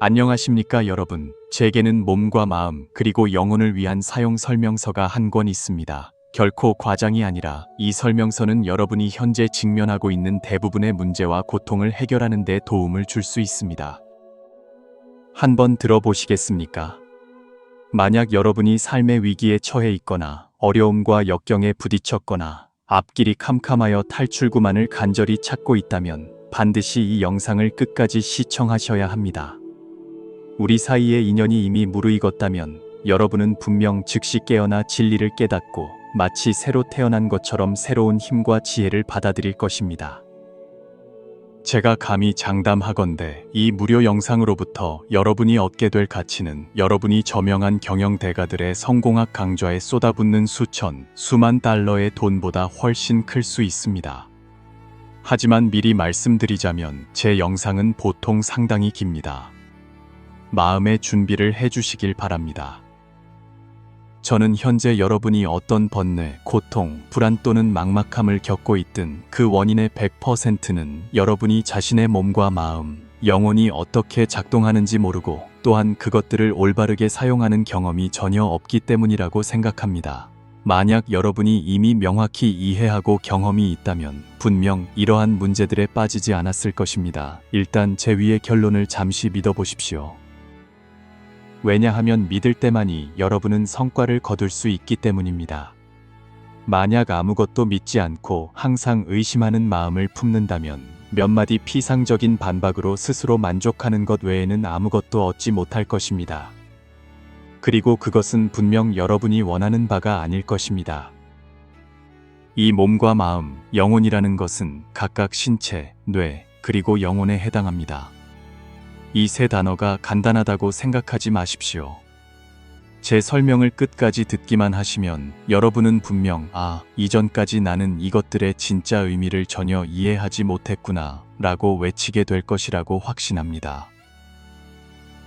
안녕하십니까 여러분. 제게는 몸과 마음 그리고 영혼을 위한 사용 설명서가 한 권 있습니다. 결코 과장이 아니라 이 설명서는 여러분이 현재 직면하고 있는 대부분의 문제와 고통을 해결하는 데 도움을 줄 수 있습니다. 한번 들어보시겠습니까? 만약 여러분이 삶의 위기에 처해 있거나 어려움과 역경에 부딪혔거나 앞길이 캄캄하여 탈출구만을 간절히 찾고 있다면 반드시 이 영상을 끝까지 시청하셔야 합니다. 우리 사이의 인연이 이미 무르익었다면 여러분은 분명 즉시 깨어나 진리를 깨닫고 마치 새로 태어난 것처럼 새로운 힘과 지혜를 받아들일 것입니다. 제가 감히 장담하건대 이 무료 영상으로부터 여러분이 얻게 될 가치는 여러분이 저명한 경영 대가들의 성공학 강좌에 쏟아붓는 수천, 수만 달러의 돈보다 훨씬 클 수 있습니다. 하지만 미리 말씀드리자면 제 영상은 보통 상당히 깁니다. 마음의 준비를 해주시길 바랍니다. 저는 현재 여러분이 어떤 번뇌, 고통, 불안 또는 막막함을 겪고 있든 그 원인의 100%는 여러분이 자신의 몸과 마음, 영혼이 어떻게 작동하는지 모르고 또한 그것들을 올바르게 사용하는 경험이 전혀 없기 때문이라고 생각합니다. 만약 여러분이 이미 명확히 이해하고 경험이 있다면 분명 이러한 문제들에 빠지지 않았을 것입니다. 일단 제 위의 결론을 잠시 믿어보십시오. 왜냐하면 믿을 때만이 여러분은 성과를 거둘 수 있기 때문입니다. 만약 아무것도 믿지 않고 항상 의심하는 마음을 품는다면 몇 마디 피상적인 반박으로 스스로 만족하는 것 외에는 아무것도 얻지 못할 것입니다. 그리고 그것은 분명 여러분이 원하는 바가 아닐 것입니다. 이 몸과 마음, 영혼이라는 것은 각각 신체, 뇌, 그리고 영혼에 해당합니다. 이 세 단어가 간단하다고 생각하지 마십시오. 제 설명을 끝까지 듣기만 하시면 여러분은 분명 이전까지 나는 이것들의 진짜 의미를 전혀 이해하지 못했구나 라고 외치게 될 것이라고 확신합니다.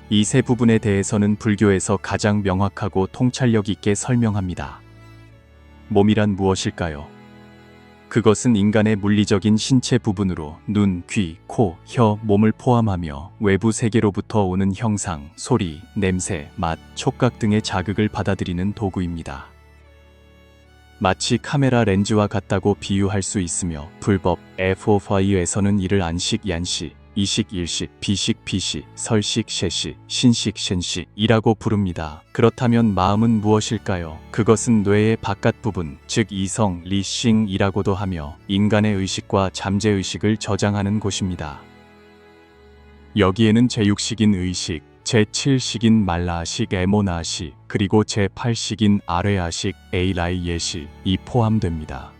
이 세 부분에 대해서는 불교에서 가장 명확하고 통찰력 있게 설명합니다. 몸이란 무엇일까요? 그것은 인간의 물리적인 신체 부분으로 눈, 귀, 코, 혀, 몸을 포함하며 외부 세계로부터 오는 형상, 소리, 냄새, 맛, 촉각 등의 자극을 받아들이는 도구입니다. 마치 카메라 렌즈와 같다고 비유할 수 있으며 불법 F5에서는 이를 안식, yan식, 이식, 일식, 비식, 비식, 설식, 셰식, 신식, 셴식이라고 부릅니다. 그렇다면 마음은 무엇일까요? 그것은 뇌의 바깥 부분, 즉 이성, 리싱이라고도 하며 인간의 의식과 잠재의식을 저장하는 곳입니다. 여기에는 제6식인 의식, 제7식인 말라식, 에모나식, 그리고 제8식인 아뢰아식, 에이라이예식이 포함됩니다.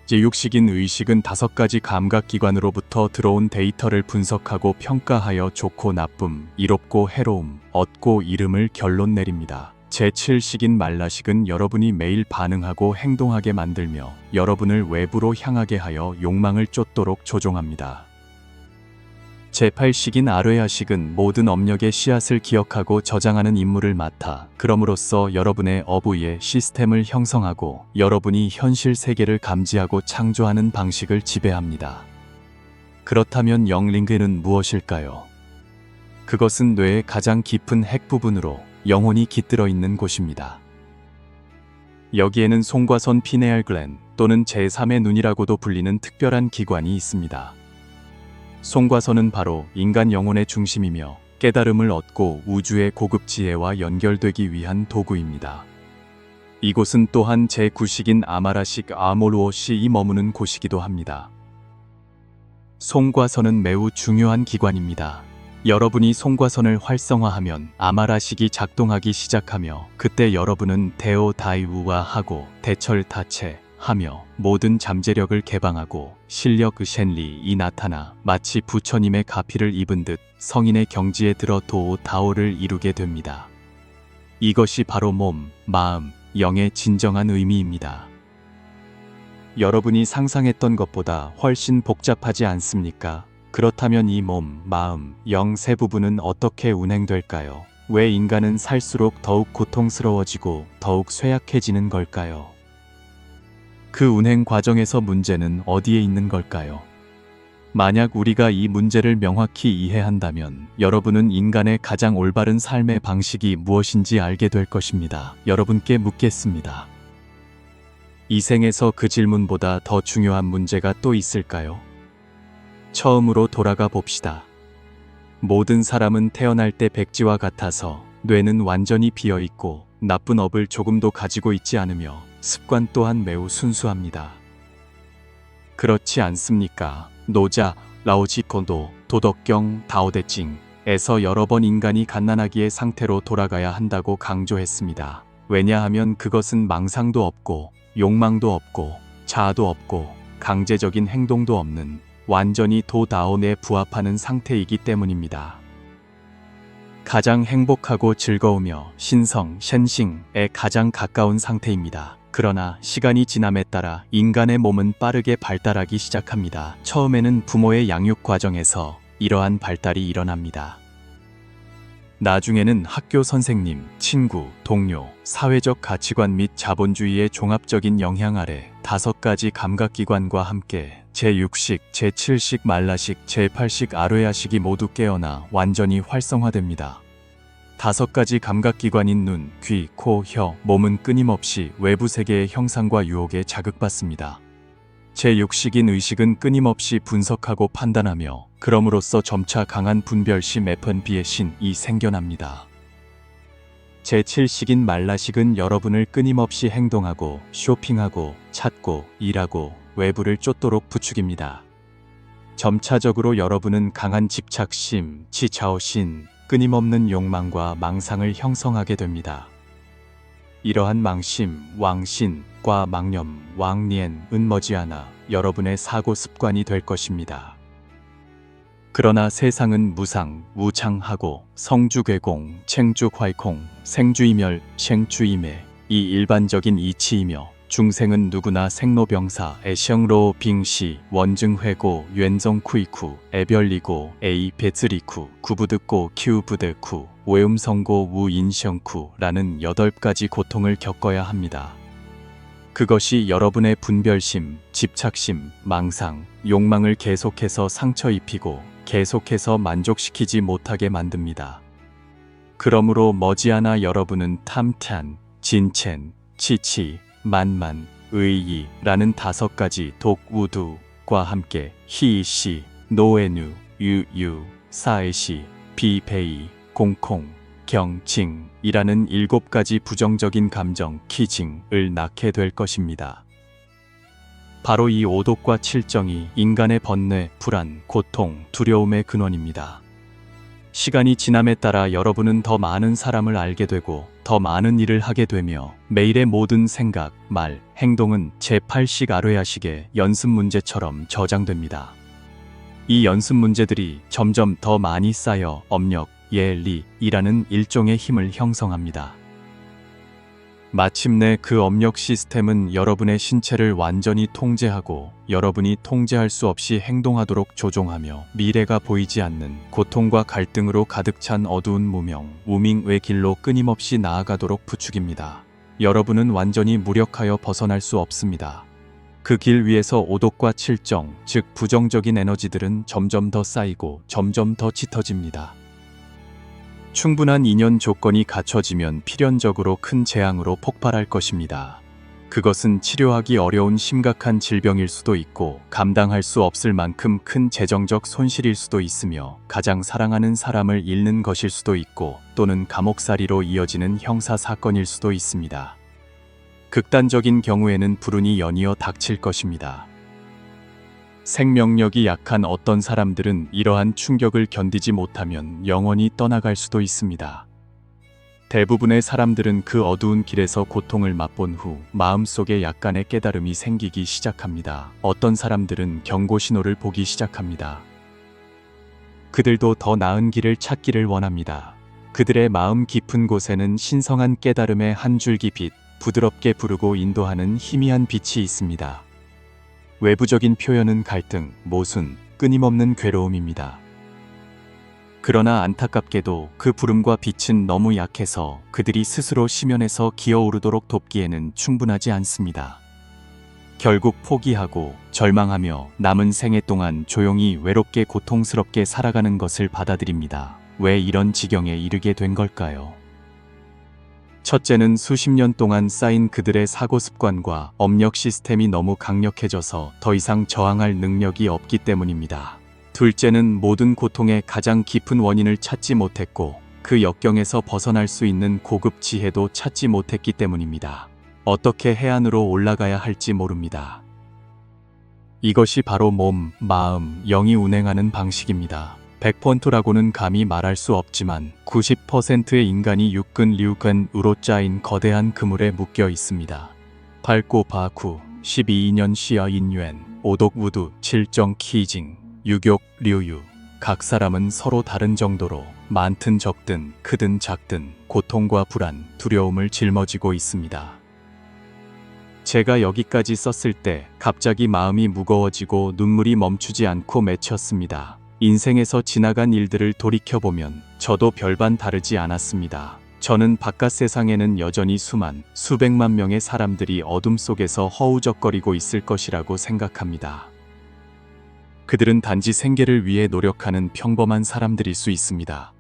제6식인 의식은 5가지 감각기관으로부터 들어온 데이터를 분석하고 평가하여 좋고 나쁨, 이롭고 해로움, 얻고 잃음을 결론 내립니다. 제7식인 말라식은 여러분이 매일 반응하고 행동하게 만들며 여러분을 외부로 향하게 하여 욕망을 쫓도록 조종합니다. 제8식인 아뢰아식은 모든 업력의 씨앗을 기억하고 저장하는 임무를 맡아 그럼으로써 여러분의 어부의 시스템을 형성하고 여러분이 현실 세계를 감지하고 창조하는 방식을 지배합니다. 그렇다면 영링계는 무엇일까요? 그것은 뇌의 가장 깊은 핵 부분으로 영혼이 깃들어 있는 곳입니다. 여기에는 송과선 피네알 글랜드 또는 제3의 눈이라고도 불리는 특별한 기관이 있습니다. 송과선은 바로 인간 영혼의 중심이며 깨달음을 얻고 우주의 고급 지혜와 연결되기 위한 도구입니다. 이곳은 또한 제9식인 아마라식 아모루오식이 머무는 곳이기도 합니다. 송과선은 매우 중요한 기관입니다. 여러분이 송과선을 활성화하면 아마라식이 작동하기 시작하며 그때 여러분은 데오다이우와하고 대철다체 하며 모든 잠재력을 개방하고 실력 셴리이 나타나 마치 부처님의 가피를 입은 듯 성인의 경지에 들어 도다오를 이루게 됩니다. 이것이 바로 몸, 마음, 영의 진정한 의미입니다. 여러분이 상상했던 것보다 훨씬 복잡하지 않습니까? 그렇다면 이 몸, 마음, 영 세 부분은 어떻게 운행될까요? 왜 인간은 살수록 더욱 고통스러워지고 더욱 쇠약해지는 걸까요? 그 운행 과정에서 문제는 어디에 있는 걸까요? 만약 우리가 이 문제를 명확히 이해한다면 여러분은 인간의 가장 올바른 삶의 방식이 무엇인지 알게 될 것입니다. 여러분께 묻겠습니다. 이 생에서 그 질문보다 더 중요한 문제가 또 있을까요? 처음으로 돌아가 봅시다. 모든 사람은 태어날 때 백지와 같아서 뇌는 완전히 비어 있고 나쁜 업을 조금도 가지고 있지 않으며 습관 또한 매우 순수합니다. 그렇지 않습니까? 노자, 라오지코도 도덕경 다오데징에서 여러 번 인간이 갓난아기의 상태로 돌아가야 한다고 강조했습니다. 왜냐하면 그것은 망상도 없고 욕망도 없고 자아도 없고 강제적인 행동도 없는 완전히 도다온에 부합하는 상태이기 때문입니다. 가장 행복하고 즐거우며 신성, 셴싱에 가장 가까운 상태입니다. 그러나 시간이 지남에 따라 인간의 몸은 빠르게 발달하기 시작합니다. 처음에는 부모의 양육 과정에서 이러한 발달이 일어납니다. 나중에는 학교 선생님, 친구, 동료, 사회적 가치관 및 자본주의의 종합적인 영향 아래 5가지 감각기관과 함께 제6식, 제7식 말라식, 제8식 아뢰아식이 모두 깨어나 완전히 활성화됩니다. 5가지 감각기관인 눈, 귀, 코, 혀, 몸은 끊임없이 외부 세계의 형상과 유혹에 자극받습니다. 제6식인 의식은 끊임없이 분석하고 판단하며 그럼으로써 점차 강한 분별심 F&B의 신이 생겨납니다. 제7식인 말라식은 여러분을 끊임없이 행동하고 쇼핑하고 찾고 일하고 외부를 쫓도록 부추깁니다. 점차적으로 여러분은 강한 집착심, 치차오신, 끊임없는 욕망과 망상을 형성하게 됩니다. 이러한 망심, 왕신과 망념, 왕니엔은 머지않아 여러분의 사고 습관이 될 것입니다. 그러나 세상은 무상, 무창하고 성주괴공, 챙주활콩, 생주이멸, 생주이매 이 일반적인 이치이며 중생은 누구나 생로병사, 애시영로 빙시, 원증회고, 왼정쿠이쿠, 애별리고, 에이 베츠리쿠, 구부드고 키우부드쿠, 오음성고 우인시영쿠라는 8가지 고통을 겪어야 합니다. 그것이 여러분의 분별심, 집착심, 망상, 욕망을 계속해서 상처 입히고 계속해서 만족시키지 못하게 만듭니다. 그러므로 머지않아 여러분은 탐탄, 진첸, 치치, 만만, 의이라는 5가지 독우두과 함께 히이시, 노에누, 유유, 사에시, 비페이, 공콩, 경징이라는 7가지 부정적인 감정 키징을 낳게 될 것입니다. 바로 이 오독과 칠정이 인간의 번뇌, 불안, 고통, 두려움의 근원입니다. 시간이 지남에 따라 여러분은 더 많은 사람을 알게 되고 더 많은 일을 하게 되며 매일의 모든 생각, 말, 행동은 제8식 아뢰아식의 연습 문제처럼 저장됩니다. 이 연습 문제들이 점점 더 많이 쌓여 업력, 예리이라는 일종의 힘을 형성합니다. 마침내 그 업력 시스템은 여러분의 신체를 완전히 통제하고 여러분이 통제할 수 없이 행동하도록 조종하며 미래가 보이지 않는 고통과 갈등으로 가득 찬 어두운 무명, 우밍의 길로 끊임없이 나아가도록 부추깁니다. 여러분은 완전히 무력하여 벗어날 수 없습니다. 그 길 위에서 오독과 칠정, 즉 부정적인 에너지들은 점점 더 쌓이고 점점 더 짙어집니다. 충분한 인연 조건이 갖춰지면 필연적으로 큰 재앙으로 폭발할 것입니다. 그것은 치료하기 어려운 심각한 질병일 수도 있고 감당할 수 없을 만큼 큰 재정적 손실일 수도 있으며 가장 사랑하는 사람을 잃는 것일 수도 있고 또는 감옥살이로 이어지는 형사 사건일 수도 있습니다. 극단적인 경우에는 불운이 연이어 닥칠 것입니다. 생명력이 약한 어떤 사람들은 이러한 충격을 견디지 못하면 영원히 떠나갈 수도 있습니다. 대부분의 사람들은 그 어두운 길에서 고통을 맛본 후 마음속에 약간의 깨달음이 생기기 시작합니다. 어떤 사람들은 경고 신호를 보기 시작합니다. 그들도 더 나은 길을 찾기를 원합니다. 그들의 마음 깊은 곳에는 신성한 깨달음의 한 줄기 빛, 부드럽게 부르고 인도하는 희미한 빛이 있습니다. 외부적인 표현은 갈등, 모순, 끊임없는 괴로움입니다. 그러나 안타깝게도 그 부름과 빛은 너무 약해서 그들이 스스로 심연에서 기어오르도록 돕기에는 충분하지 않습니다. 결국 포기하고 절망하며 남은 생애 동안 조용히 외롭게 고통스럽게 살아가는 것을 받아들입니다. 왜 이런 지경에 이르게 된 걸까요? 첫째는 수십 년 동안 쌓인 그들의 사고 습관과 업력 시스템이 너무 강력해져서 더 이상 저항할 능력이 없기 때문입니다. 둘째는 모든 고통의 가장 깊은 원인을 찾지 못했고 그 역경에서 벗어날 수 있는 고급 지혜도 찾지 못했기 때문입니다. 어떻게 해안으로 올라가야 할지 모릅니다. 이것이 바로 몸, 마음, 영이 운행하는 방식입니다. 100%라고는 감히 말할 수 없지만 90%의 인간이 육근 류근으로 짜인 거대한 그물에 묶여 있습니다. 밝고 바쿠, 12인연 시어 인유엔, 오독 우두, 칠정 키징, 유욕 류유. 각 사람은 서로 다른 정도로 많든 적든 크든 작든 고통과 불안, 두려움을 짊어지고 있습니다. 제가 여기까지 썼을 때 갑자기 마음이 무거워지고 눈물이 멈추지 않고 맺혔습니다. 인생에서 지나간 일들을 돌이켜보면 저도 별반 다르지 않았습니다. 저는 바깥 세상에는 여전히 수백만 명의 사람들이 어둠 속에서 허우적거리고 있을 것이라고 생각합니다. 그들은 단지 생계를 위해 노력하는 평범한 사람들일 수 있습니다.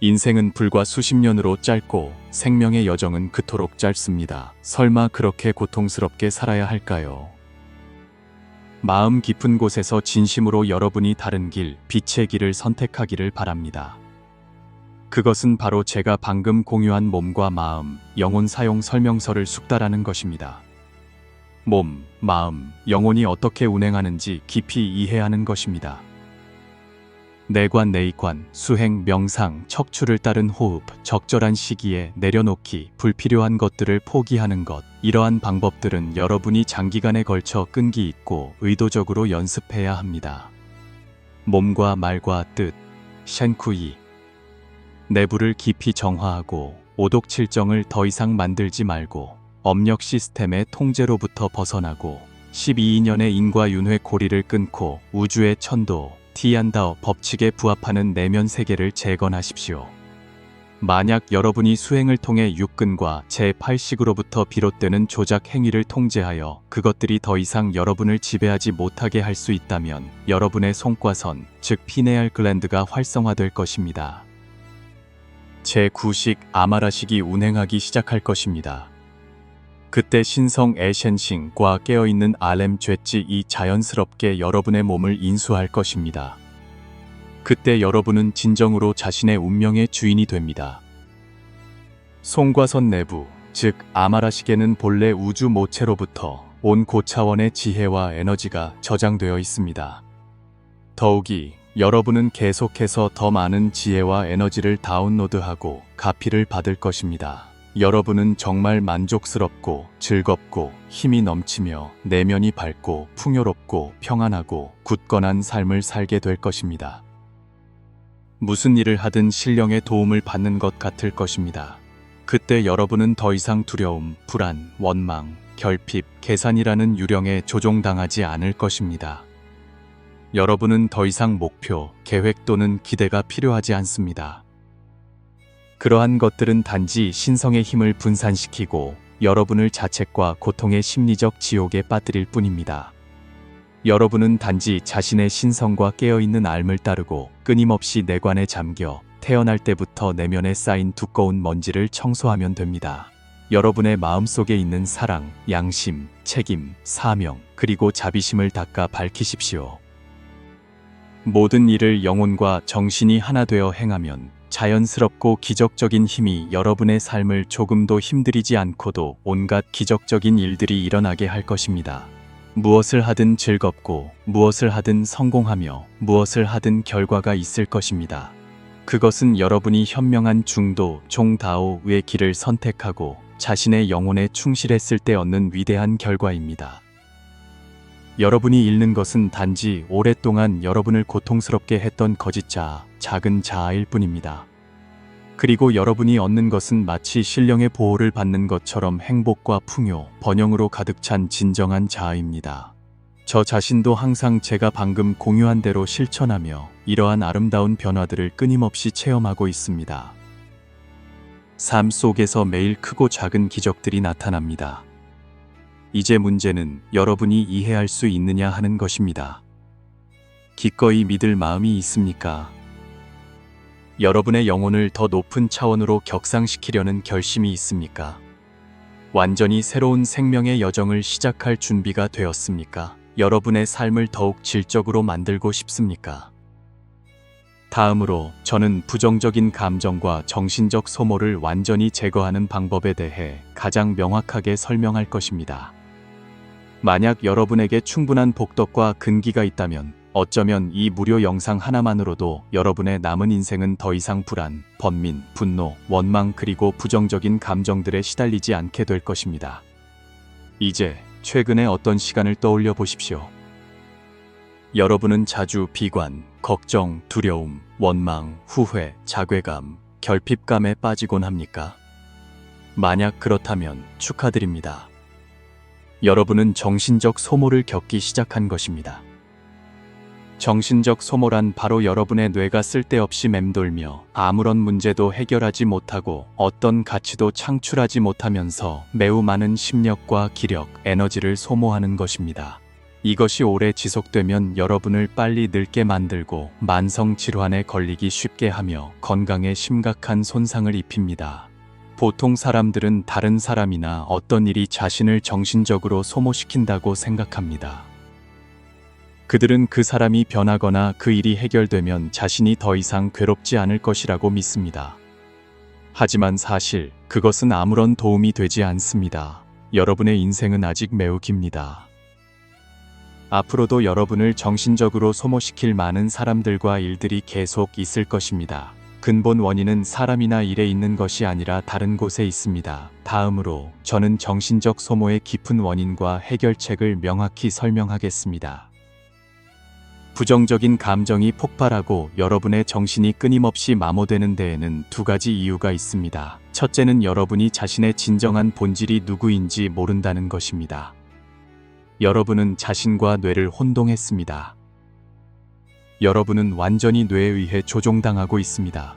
인생은 불과 수십 년으로 짧고 생명의 여정은 그토록 짧습니다. 설마 그렇게 고통스럽게 살아야 할까요? 마음 깊은 곳에서 진심으로 여러분이 다른 길, 빛의 길을 선택하기를 바랍니다. 그것은 바로 제가 방금 공유한 몸과 마음, 영혼 사용 설명서를 숙달하는 것입니다. 몸, 마음, 영혼이 어떻게 운행하는지 깊이 이해하는 것입니다. 내관, 내이관, 수행, 명상, 척추를 따른 호흡, 적절한 시기에 내려놓기, 불필요한 것들을 포기하는 것. 이러한 방법들은 여러분이 장기간에 걸쳐 끈기 있고 의도적으로 연습해야 합니다. 몸과 말과 뜻, 쉔쿠이. 내부를 깊이 정화하고 오독칠정을 더 이상 만들지 말고 업력 시스템의 통제로부터 벗어나고 12인연의 인과윤회 고리를 끊고 우주의 천도, 티안다오 법칙에 부합하는 내면 세계를 재건하십시오. 만약 여러분이 수행을 통해 육근과 제8식으로부터 비롯되는 조작 행위를 통제하여 그것들이 더 이상 여러분을 지배하지 못하게 할 수 있다면 여러분의 손과선, 즉 피네알 글랜드가 활성화될 것입니다. 제9식 아마라식이 운행하기 시작할 것입니다. 그때 신성 애셴싱과 깨어있는 알렘 죄찌이 자연스럽게 여러분의 몸을 인수할 것입니다. 그때 여러분은 진정으로 자신의 운명의 주인이 됩니다. 송과선 내부, 즉 아마라식에는 본래 우주 모체로부터 온 고차원의 지혜와 에너지가 저장되어 있습니다. 더욱이 여러분은 계속해서 더 많은 지혜와 에너지를 다운로드하고 가피를 받을 것입니다. 여러분은 정말 만족스럽고 즐겁고 힘이 넘치며 내면이 밝고 풍요롭고 평안하고 굳건한 삶을 살게 될 것입니다. 무슨 일을 하든 신령의 도움을 받는 것 같을 것입니다. 그때 여러분은 더 이상 두려움, 불안, 원망, 결핍, 계산이라는 유령에 조종당하지 않을 것입니다. 여러분은 더 이상 목표, 계획 또는 기대가 필요하지 않습니다. 그러한 것들은 단지 신성의 힘을 분산시키고 여러분을 자책과 고통의 심리적 지옥에 빠뜨릴 뿐입니다. 여러분은 단지 자신의 신성과 깨어있는 삶을 따르고 끊임없이 내관에 잠겨 태어날 때부터 내면에 쌓인 두꺼운 먼지를 청소하면 됩니다. 여러분의 마음속에 있는 사랑, 양심, 책임, 사명, 그리고 자비심을 닦아 밝히십시오. 모든 일을 영혼과 정신이 하나 되어 행하면 자연스럽고 기적적인 힘이 여러분의 삶을 조금도 힘들이지 않고도 온갖 기적적인 일들이 일어나게 할 것입니다. 무엇을 하든 즐겁고 무엇을 하든 성공하며 무엇을 하든 결과가 있을 것입니다. 그것은 여러분이 현명한 중도, 종다오의 길을 선택하고 자신의 영혼에 충실했을 때 얻는 위대한 결과입니다. 여러분이 잃는 것은 단지 오랫동안 여러분을 고통스럽게 했던 거짓 자아, 작은 자아일 뿐입니다. 그리고 여러분이 얻는 것은 마치 신령의 보호를 받는 것처럼 행복과 풍요, 번영으로 가득 찬 진정한 자아입니다. 저 자신도 항상 제가 방금 공유한 대로 실천하며 이러한 아름다운 변화들을 끊임없이 체험하고 있습니다. 삶 속에서 매일 크고 작은 기적들이 나타납니다. 이제 문제는 여러분이 이해할 수 있느냐 하는 것입니다. 기꺼이 믿을 마음이 있습니까? 여러분의 영혼을 더 높은 차원으로 격상시키려는 결심이 있습니까? 완전히 새로운 생명의 여정을 시작할 준비가 되었습니까? 여러분의 삶을 더욱 질적으로 만들고 싶습니까? 다음으로 저는 부정적인 감정과 정신적 소모를 완전히 제거하는 방법에 대해 가장 명확하게 설명할 것입니다. 만약 여러분에게 충분한 복덕과 근기가 있다면 어쩌면 이 무료 영상 하나만으로도 여러분의 남은 인생은 더 이상 불안, 번민, 분노, 원망 그리고 부정적인 감정들에 시달리지 않게 될 것입니다. 이제 최근의 어떤 시간을 떠올려 보십시오. 여러분은 자주 비관, 걱정, 두려움, 원망, 후회, 자괴감, 결핍감에 빠지곤 합니까? 만약 그렇다면 축하드립니다. 여러분은 정신적 소모를 겪기 시작한 것입니다. 정신적 소모란 바로 여러분의 뇌가 쓸데없이 맴돌며 아무런 문제도 해결하지 못하고 어떤 가치도 창출하지 못하면서 매우 많은 심력과 기력, 에너지를 소모하는 것입니다. 이것이 오래 지속되면 여러분을 빨리 늙게 만들고 만성 질환에 걸리기 쉽게 하며 건강에 심각한 손상을 입힙니다. 보통 사람들은 다른 사람이나 어떤 일이 자신을 정신적으로 소모시킨다고 생각합니다. 그들은 그 사람이 변하거나 그 일이 해결되면 자신이 더 이상 괴롭지 않을 것이라고 믿습니다. 하지만 사실 그것은 아무런 도움이 되지 않습니다. 여러분의 인생은 아직 매우 깁니다. 앞으로도 여러분을 정신적으로 소모시킬 많은 사람들과 일들이 계속 있을 것입니다. 근본 원인은 사람이나 일에 있는 것이 아니라 다른 곳에 있습니다. 다음으로 저는 정신적 소모의 깊은 원인과 해결책을 명확히 설명하겠습니다. 부정적인 감정이 폭발하고 여러분의 정신이 끊임없이 마모되는 데에는 두 가지 이유가 있습니다. 첫째는 여러분이 자신의 진정한 본질이 누구인지 모른다는 것입니다. 여러분은 자신과 뇌를 혼동했습니다. 여러분은 완전히 뇌에 의해 조종당하고 있습니다.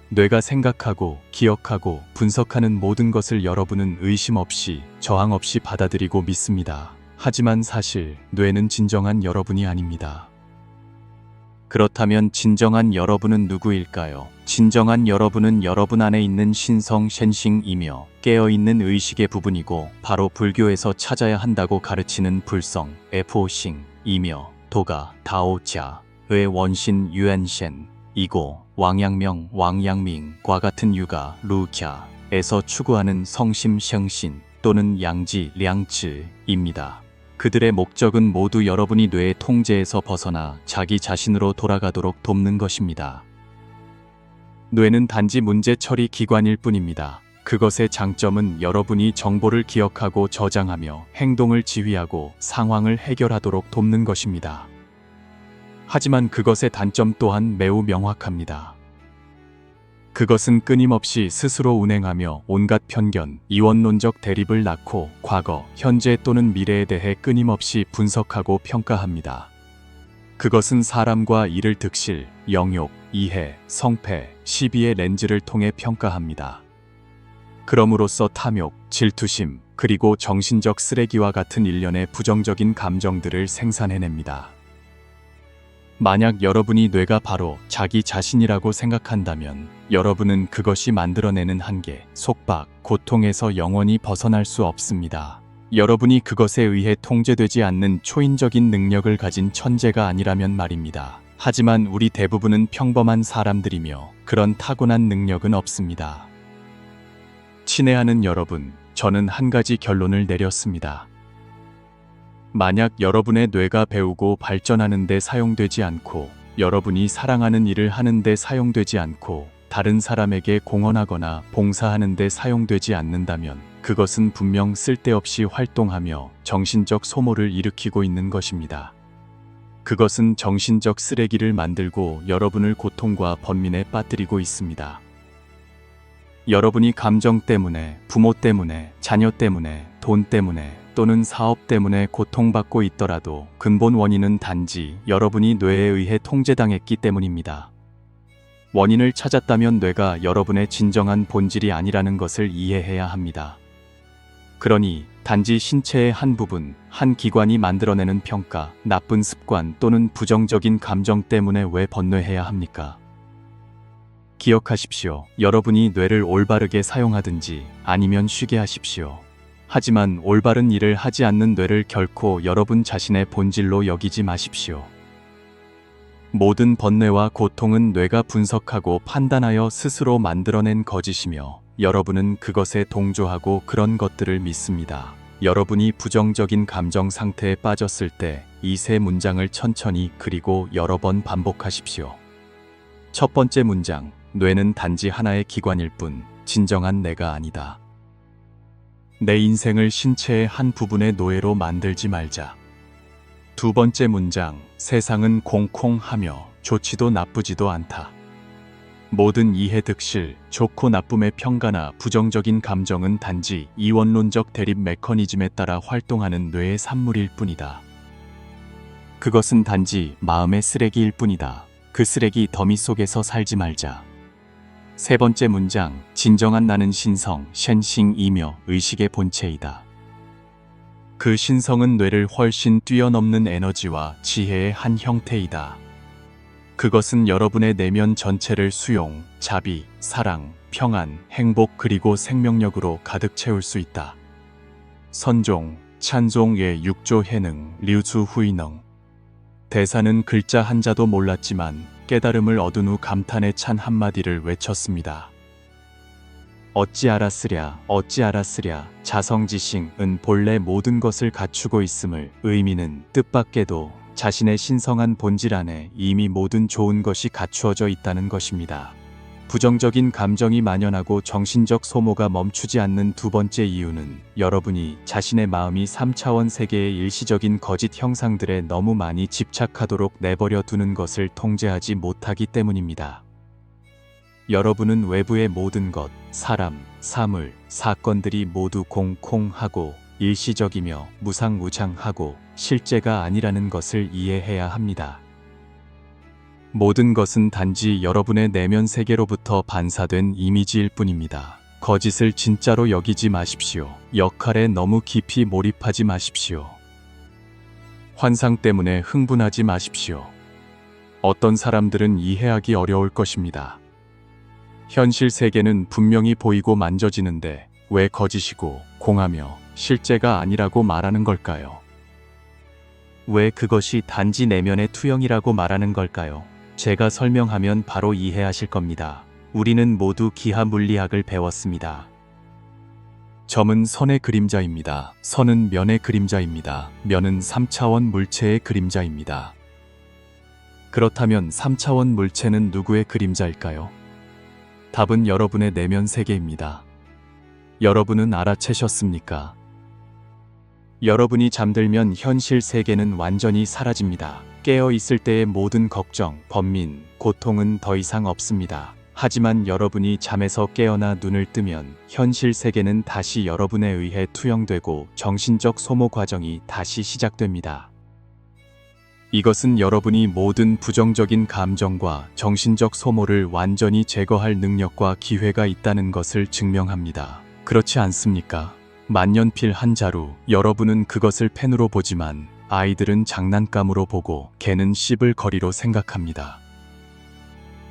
뇌가 생각하고 기억하고 분석하는 모든 것을 여러분은 의심 없이 저항 없이 받아들이고 믿습니다. 하지만 사실 뇌는 진정한 여러분이 아닙니다. 그렇다면 진정한 여러분은 누구일까요? 진정한 여러분은 여러분 안에 있는 신성 셴싱이며 깨어있는 의식의 부분이고 바로 불교에서 찾아야 한다고 가르치는 불성 에포싱이며 도가 다오자의 원신 유엔셴이고 왕양명 왕양밍과 같은 유가 루캬에서 추구하는 성심 셩신 또는 양지 량츠입니다. 그들의 목적은 모두 여러분이 뇌의 통제에서 벗어나 자기 자신으로 돌아가도록 돕는 것입니다. 뇌는 단지 문제 처리 기관일 뿐입니다. 그것의 장점은 여러분이 정보를 기억하고 저장하며 행동을 지휘하고 상황을 해결하도록 돕는 것입니다. 하지만 그것의 단점 또한 매우 명확합니다. 그것은 끊임없이 스스로 운행하며 온갖 편견, 이원론적 대립을 낳고 과거, 현재 또는 미래에 대해 끊임없이 분석하고 평가합니다. 그것은 사람과 일을 득실, 영욕, 이해, 성패, 시비의 렌즈를 통해 평가합니다. 그럼으로써 탐욕, 질투심, 그리고 정신적 쓰레기와 같은 일련의 부정적인 감정들을 생산해냅니다. 만약 여러분이 뇌가 바로 자기 자신이라고 생각한다면 여러분은 그것이 만들어내는 한계, 속박, 고통에서 영원히 벗어날 수 없습니다. 여러분이 그것에 의해 통제되지 않는 초인적인 능력을 가진 천재가 아니라면 말입니다. 하지만 우리 대부분은 평범한 사람들이며 그런 타고난 능력은 없습니다. 친애하는 여러분, 저는 한 가지 결론을 내렸습니다. 만약 여러분의 뇌가 배우고 발전하는 데 사용되지 않고 여러분이 사랑하는 일을 하는 데 사용되지 않고 다른 사람에게 공헌하거나 봉사하는 데 사용되지 않는다면 그것은 분명 쓸데없이 활동하며 정신적 소모를 일으키고 있는 것입니다. 그것은 정신적 쓰레기를 만들고 여러분을 고통과 번민에 빠뜨리고 있습니다. 여러분이 감정 때문에, 부모 때문에, 자녀 때문에, 돈 때문에 또는 사업 때문에 고통받고 있더라도 근본 원인은 단지 여러분이 뇌에 의해 통제당했기 때문입니다. 원인을 찾았다면 뇌가 여러분의 진정한 본질이 아니라는 것을 이해해야 합니다. 그러니 단지 신체의 한 부분, 한 기관이 만들어내는 평가, 나쁜 습관 또는 부정적인 감정 때문에 왜 번뇌해야 합니까? 기억하십시오. 여러분이 뇌를 올바르게 사용하든지 아니면 쉬게 하십시오. 하지만 올바른 일을 하지 않는 뇌를 결코 여러분 자신의 본질로 여기지 마십시오. 모든 번뇌와 고통은 뇌가 분석하고 판단하여 스스로 만들어낸 거짓이며 여러분은 그것에 동조하고 그런 것들을 믿습니다. 여러분이 부정적인 감정 상태에 빠졌을 때 이 세 문장을 천천히 그리고 여러 번 반복하십시오. 첫 번째 문장, 뇌는 단지 하나의 기관일 뿐 진정한 내가 아니다. 내 인생을 신체의 한 부분의 노예로 만들지 말자. 두 번째 문장, 세상은 공콩하며 좋지도 나쁘지도 않다. 모든 이해 득실, 좋고 나쁨의 평가나 부정적인 감정은 단지 이원론적 대립 메커니즘에 따라 활동하는 뇌의 산물일 뿐이다. 그것은 단지 마음의 쓰레기일 뿐이다. 그 쓰레기 더미 속에서 살지 말자. 세 번째 문장, 진정한 나는 신성, 셴싱이며 의식의 본체이다. 그 신성은 뇌를 훨씬 뛰어넘는 에너지와 지혜의 한 형태이다. 그것은 여러분의 내면 전체를 수용, 자비, 사랑, 평안, 행복 그리고 생명력으로 가득 채울 수 있다. 선종, 찬종의 육조 해능, 류수 후이능. 대사는 글자 한자도 몰랐지만 깨달음을 얻은 후 감탄에 찬 한마디를 외쳤습니다. 어찌 알았으랴, 어찌 알았으랴. 자성지싱은 본래 모든 것을 갖추고 있음을, 의미는 뜻밖에도 자신의 신성한 본질 안에 이미 모든 좋은 것이 갖추어져 있다는 것입니다. 부정적인 감정이 만연하고 정신적 소모가 멈추지 않는 두 번째 이유는 여러분이 자신의 마음이 3차원 세계의 일시적인 거짓 형상들에 너무 많이 집착하도록 내버려 두는 것을 통제하지 못하기 때문입니다. 여러분은 외부의 모든 것, 사람, 사물, 사건들이 모두 공콩하고 일시적이며 무상무장하고 실제가 아니라는 것을 이해해야 합니다. 모든 것은 단지 여러분의 내면 세계로부터 반사된 이미지일 뿐입니다. 거짓을 진짜로 여기지 마십시오. 역할에 너무 깊이 몰입하지 마십시오. 환상 때문에 흥분하지 마십시오. 어떤 사람들은 이해하기 어려울 것입니다. 현실 세계는 분명히 보이고 만져지는데 왜 거짓이고 공하며 실제가 아니라고 말하는 걸까요? 왜 그것이 단지 내면의 투영이라고 말하는 걸까요? 제가 설명하면 바로 이해하실 겁니다. 우리는 모두 기하 물리학을 배웠습니다. 점은 선의 그림자입니다. 선은 면의 그림자입니다. 면은 3차원 물체의 그림자입니다. 그렇다면 3차원 물체는 누구의 그림자일까요? 답은 여러분의 내면 세계입니다. 여러분은 알아채셨습니까? 여러분이 잠들면 현실 세계는 완전히 사라집니다. 깨어 있을 때의 모든 걱정, 번민, 고통은 더 이상 없습니다. 하지만 여러분이 잠에서 깨어나 눈을 뜨면 현실 세계는 다시 여러분에 의해 투영되고 정신적 소모 과정이 다시 시작됩니다. 이것은 여러분이 모든 부정적인 감정과 정신적 소모를 완전히 제거할 능력과 기회가 있다는 것을 증명합니다. 그렇지 않습니까? 만년필 한 자루, 여러분은 그것을 펜으로 보지만 아이들은 장난감으로 보고 개는 씹을 거리로 생각합니다.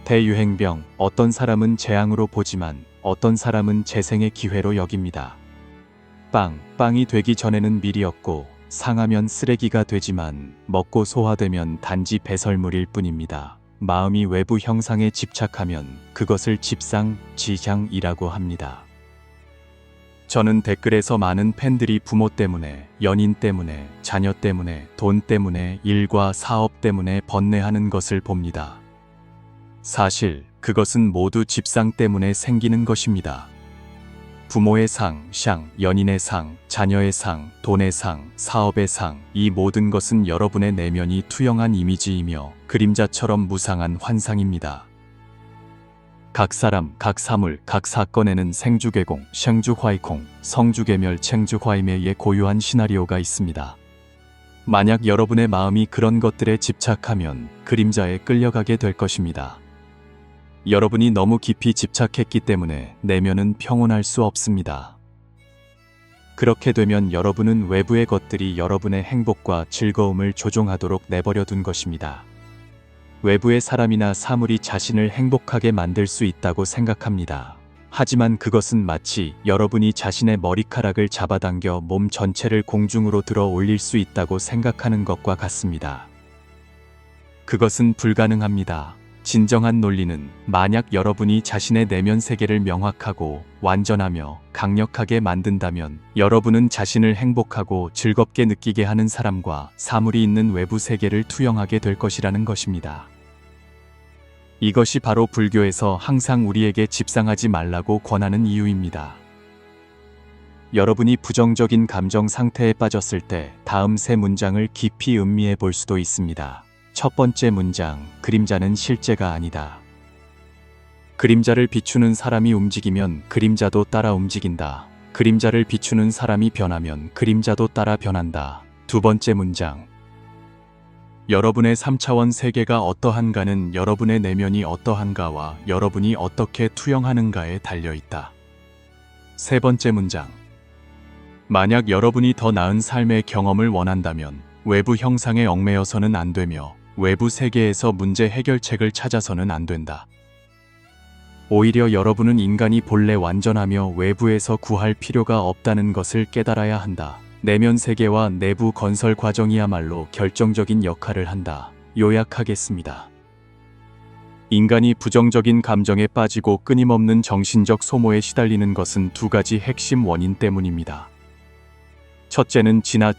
대유행병, 어떤 사람은 재앙으로 보지만 어떤 사람은 재생의 기회로 여깁니다. 빵이 되기 전에는 밀이었고 상하면 쓰레기가 되지만 먹고 소화되면 단지 배설물일 뿐입니다. 마음이 외부 형상에 집착하면 그것을 집상, 지향이라고 합니다. 저는 댓글에서 많은 팬들이 부모 때문에, 연인 때문에, 자녀 때문에, 돈 때문에, 일과 사업 때문에 번뇌하는 것을 봅니다. 사실 그것은 모두 집상 때문에 생기는 것입니다. 부모의 상, 샹, 연인의 상, 자녀의 상, 돈의 상, 사업의 상, 이 모든 것은 여러분의 내면이 투영한 이미지이며 그림자처럼 무상한 환상입니다. 각 사람, 각 사물, 각 사건에는 생주개공, 쉥주화이콩, 성주개멸, 챙주화이메의 고유한 시나리오가 있습니다. 만약 여러분의 마음이 그런 것들에 집착하면 그림자에 끌려가게 될 것입니다. 여러분이 너무 깊이 집착했기 때문에 내면은 평온할 수 없습니다. 그렇게 되면 여러분은 외부의 것들이 여러분의 행복과 즐거움을 조종하도록 내버려 둔 것입니다. 외부의 사람이나 사물이 자신을 행복하게 만들 수 있다고 생각합니다. 하지만 그것은 마치 여러분이 자신의 머리카락을 잡아당겨 몸 전체를 공중으로 들어 올릴 수 있다고 생각하는 것과 같습니다. 그것은 불가능합니다. 진정한 논리는 만약 여러분이 자신의 내면 세계를 명확하고 완전하며 강력하게 만든다면 여러분은 자신을 행복하고 즐겁게 느끼게 하는 사람과 사물이 있는 외부 세계를 투영하게 될 것이라는 것입니다. 이것이 바로 불교에서 항상 우리에게 집상하지 말라고 권하는 이유입니다. 여러분이 부정적인 감정 상태에 빠졌을 때 다음 세 문장을 깊이 음미해 볼 수도 있습니다. 첫 번째 문장, 그림자는 실제가 아니다. 그림자를 비추는 사람이 움직이면 그림자도 따라 움직인다. 그림자를 비추는 사람이 변하면 그림자도 따라 변한다. 두 번째 문장, 여러분의 3차원 세계가 어떠한가는 여러분의 내면이 어떠한가와 여러분이 어떻게 투영하는가에 달려있다. 세 번째 문장, 만약 여러분이 더 나은 삶의 경험을 원한다면 외부 형상에 얽매여서는 안 되며 외부 세계에서 문제 해결책을 찾아서는 안 된다. 오히려 여러분은 인간이 본래 완전하며 외부에서 구할 필요가 없다는 것을 깨달아야 한다. 내면 세계와 내부 건설 과정이야말로 결정적인 역할을 한다. 요약하겠습니다. 인간이 부정적인 감정에 빠지고 끊임없는 정신적 소모에 시달리는 것은 두 가지 핵심 원인 때문입니다. 첫째는 진화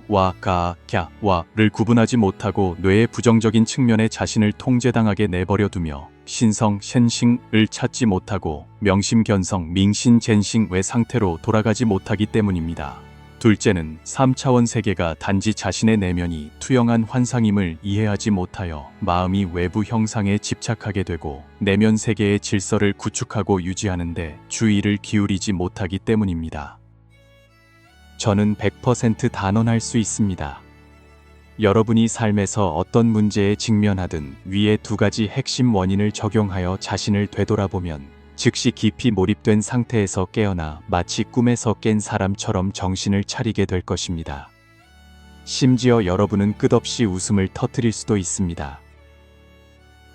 와 가, 갸, 와를 구분하지 못하고 뇌의 부정적인 측면에 자신을 통제당하게 내버려 두며 신성, 셴싱을 찾지 못하고 명심견성, 밍신, 젠싱의 상태로 돌아가지 못하기 때문입니다. 둘째는 3차원 세계가 단지 자신의 내면이 투영한 환상임을 이해하지 못하여 마음이 외부 형상에 집착하게 되고 내면 세계의 질서를 구축하고 유지하는 데 주의를 기울이지 못하기 때문입니다. 저는 100% 단언할 수 있습니다. 여러분이 삶에서 어떤 문제에 직면하든 위의 두 가지 핵심 원인을 적용하여 자신을 되돌아보면 즉시 깊이 몰입된 상태에서 깨어나 마치 꿈에서 깬 사람처럼 정신을 차리게 될 것입니다. 심지어 여러분은 끝없이 웃음을 터뜨릴 수도 있습니다.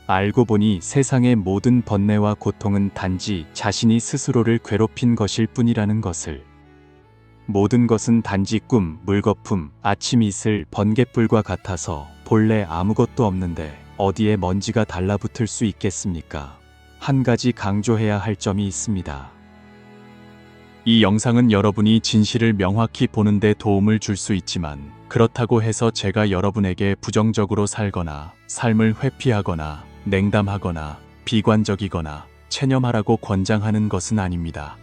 알고 보니 세상의 모든 번뇌와 고통은 단지 자신이 스스로를 괴롭힌 것일 뿐이라는 것을. 모든 것은 단지 꿈, 물거품, 아침 이슬, 번갯불과 같아서 본래 아무것도 없는데 어디에 먼지가 달라붙을 수 있겠습니까? 한 가지 강조해야 할 점이 있습니다. 이 영상은 여러분이 진실을 명확히 보는 데 도움을 줄 수 있지만 그렇다고 해서 제가 여러분에게 부정적으로 살거나 삶을 회피하거나 냉담하거나 비관적이거나 체념하라고 권장하는 것은 아닙니다.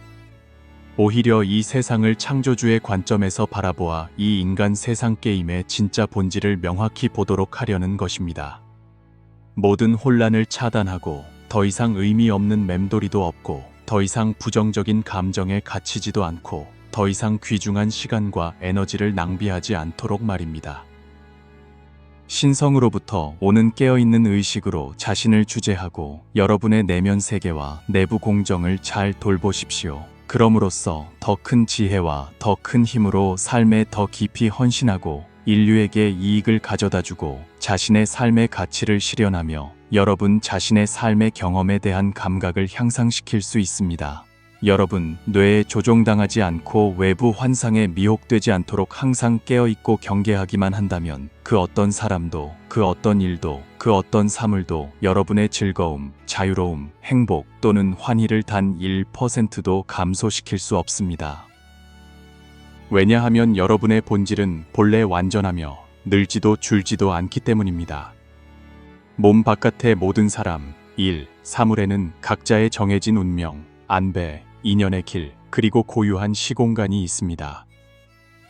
오히려 이 세상을 창조주의 관점에서 바라보아 이 인간 세상 게임의 진짜 본질을 명확히 보도록 하려는 것입니다. 모든 혼란을 차단하고 더 이상 의미 없는 맴돌이도 없고 더 이상 부정적인 감정에 갇히지도 않고 더 이상 귀중한 시간과 에너지를 낭비하지 않도록 말입니다. 신성으로부터 오는 깨어있는 의식으로 자신을 주재하고 여러분의 내면 세계와 내부 공정을 잘 돌보십시오. 그럼으로써 더 큰 지혜와 더 큰 힘으로 삶에 더 깊이 헌신하고 인류에게 이익을 가져다주고 자신의 삶의 가치를 실현하며 여러분 자신의 삶의 경험에 대한 감각을 향상시킬 수 있습니다. 여러분, 뇌에 조종당하지 않고 외부 환상에 미혹되지 않도록 항상 깨어있고 경계하기만 한다면 그 어떤 사람도, 그 어떤 일도, 그 어떤 사물도 여러분의 즐거움, 자유로움, 행복 또는 환희를 단 1%도 감소시킬 수 없습니다. 왜냐하면 여러분의 본질은 본래 완전하며 늘지도 줄지도 않기 때문입니다. 몸 바깥의 모든 사람, 일, 사물에는 각자의 정해진 운명, 안배, 인연의 길, 그리고 고유한 시공간이 있습니다.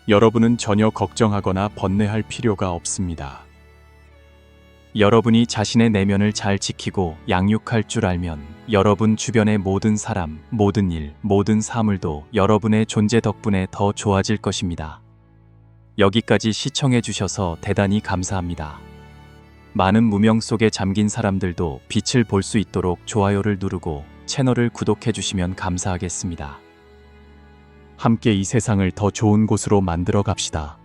여러분은 전혀 걱정하거나 번뇌할 필요가 없습니다. 여러분이 자신의 내면을 잘 지키고 양육할 줄 알면 여러분 주변의 모든 사람, 모든 일, 모든 사물도 여러분의 존재 덕분에 더 좋아질 것입니다. 여기까지 시청해 주셔서 대단히 감사합니다. 많은 무명 속에 잠긴 사람들도 빛을 볼 수 있도록 좋아요를 누르고 채널을 구독해 주시면 감사하겠습니다. 함께 이 세상을 더 좋은 곳으로 만들어 갑시다.